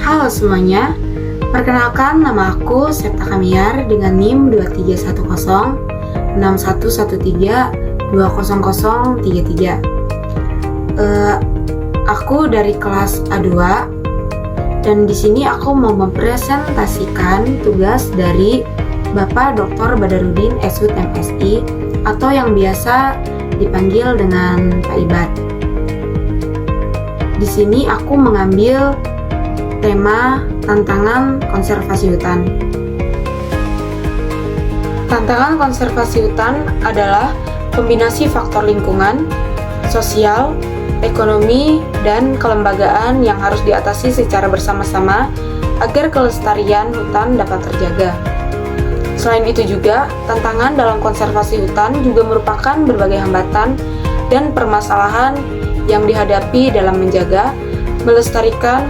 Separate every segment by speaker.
Speaker 1: Halo semuanya, perkenalkan nama aku Septa Kamiar dengan NIM 2310 6113 20033. Aku dari kelas A2 dan di sini aku mau mempresentasikan tugas dari Bapak Dr. Badarudin Esud MSI atau yang biasa dipanggil dengan Pak Ibad. Di sini aku mengambil tema tantangan konservasi hutan. Tantangan konservasi hutan adalah kombinasi faktor lingkungan, sosial, ekonomi, dan kelembagaan yang harus diatasi secara bersama-sama agar kelestarian hutan dapat terjaga. Selain itu juga, tantangan dalam konservasi hutan juga merupakan berbagai hambatan dan permasalahan yang dihadapi dalam menjaga, melestarikan,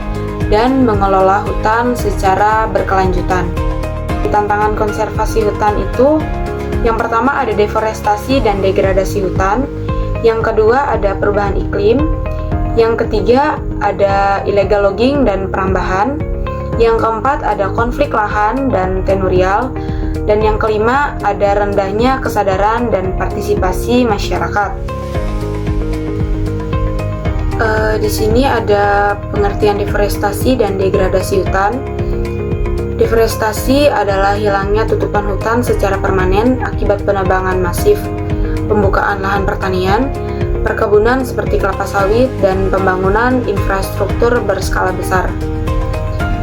Speaker 1: dan mengelola hutan secara berkelanjutan. Tantangan konservasi hutan itu, yang pertama ada deforestasi dan degradasi hutan, yang kedua ada perubahan iklim, yang ketiga ada illegal logging dan perambahan, yang keempat ada konflik lahan dan tenurial, dan yang kelima ada rendahnya kesadaran dan partisipasi masyarakat. Di sini ada pengertian deforestasi dan degradasi hutan. Deforestasi adalah hilangnya tutupan hutan secara permanen akibat penebangan masif, pembukaan lahan pertanian, perkebunan seperti kelapa sawit, dan pembangunan infrastruktur berskala besar.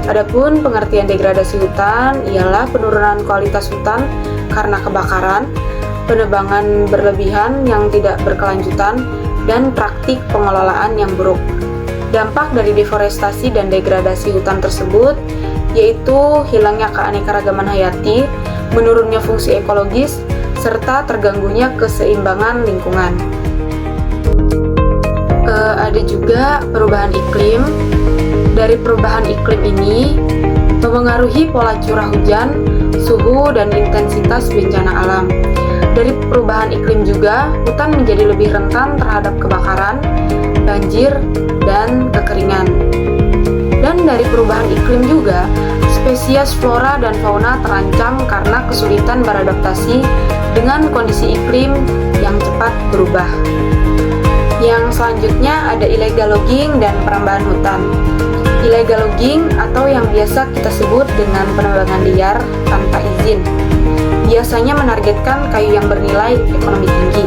Speaker 1: Adapun pengertian degradasi hutan ialah penurunan kualitas hutan karena kebakaran, penebangan berlebihan yang tidak berkelanjutan, dan praktik pengelolaan yang buruk. Dampak dari deforestasi dan degradasi hutan tersebut yaitu hilangnya keanekaragaman hayati, menurunnya fungsi ekologis, serta terganggunya keseimbangan lingkungan. Ada juga perubahan iklim. Dari perubahan iklim ini memengaruhi pola curah hujan, suhu, dan intensitas bencana alam. Dari perubahan iklim juga, hutan menjadi lebih rentan terhadap kebakaran, banjir, dan kekeringan. Dan dari perubahan iklim juga, spesies flora dan fauna terancam karena kesulitan beradaptasi dengan kondisi iklim yang cepat berubah. Yang selanjutnya ada illegal logging dan perambahan hutan. Illegal logging atau yang biasa kita sebut dengan penebangan liar tanpa izin biasanya menargetkan kayu yang bernilai ekonomi tinggi.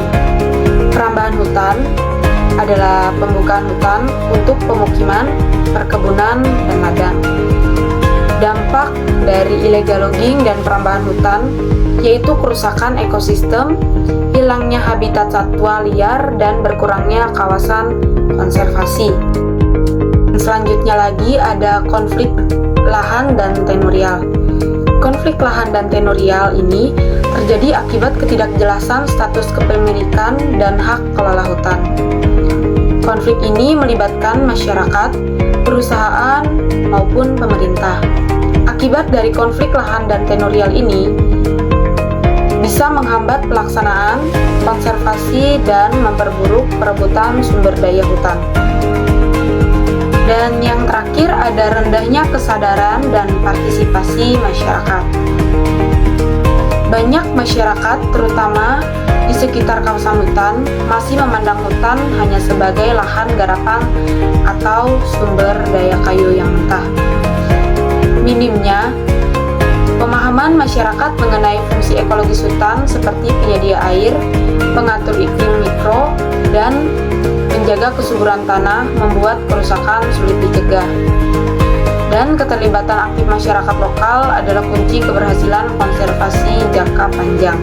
Speaker 1: Perambahan hutan adalah pembukaan hutan untuk pemukiman, perkebunan, dan ladang. Dampak dari illegal logging dan perambahan hutan yaitu kerusakan ekosistem, hilangnya habitat satwa liar, dan berkurangnya kawasan konservasi. Selanjutnya lagi ada konflik lahan dan tenurial. Konflik lahan dan tenurial ini terjadi akibat ketidakjelasan status kepemilikan dan hak kelola hutan. Konflik ini melibatkan masyarakat, perusahaan, maupun pemerintah. Akibat dari konflik lahan dan tenurial ini bisa menghambat pelaksanaan konservasi dan memperburuk perebutan sumber daya hutan. Dan yang terakhir ada rendahnya kesadaran dan partisipasi masyarakat. Banyak masyarakat, terutama di sekitar kawasan hutan, masih memandang hutan hanya sebagai lahan garapan atau sumber daya kayu yang mentah. Minimnya pemahaman masyarakat mengenai fungsi ekologis hutan seperti penyedia air, pengatur iklim mikro, dan menjaga kesuburan tanah membuat kerusakan sulit dicegah. Dan keterlibatan aktif masyarakat lokal adalah kunci keberhasilan konservasi jangka panjang.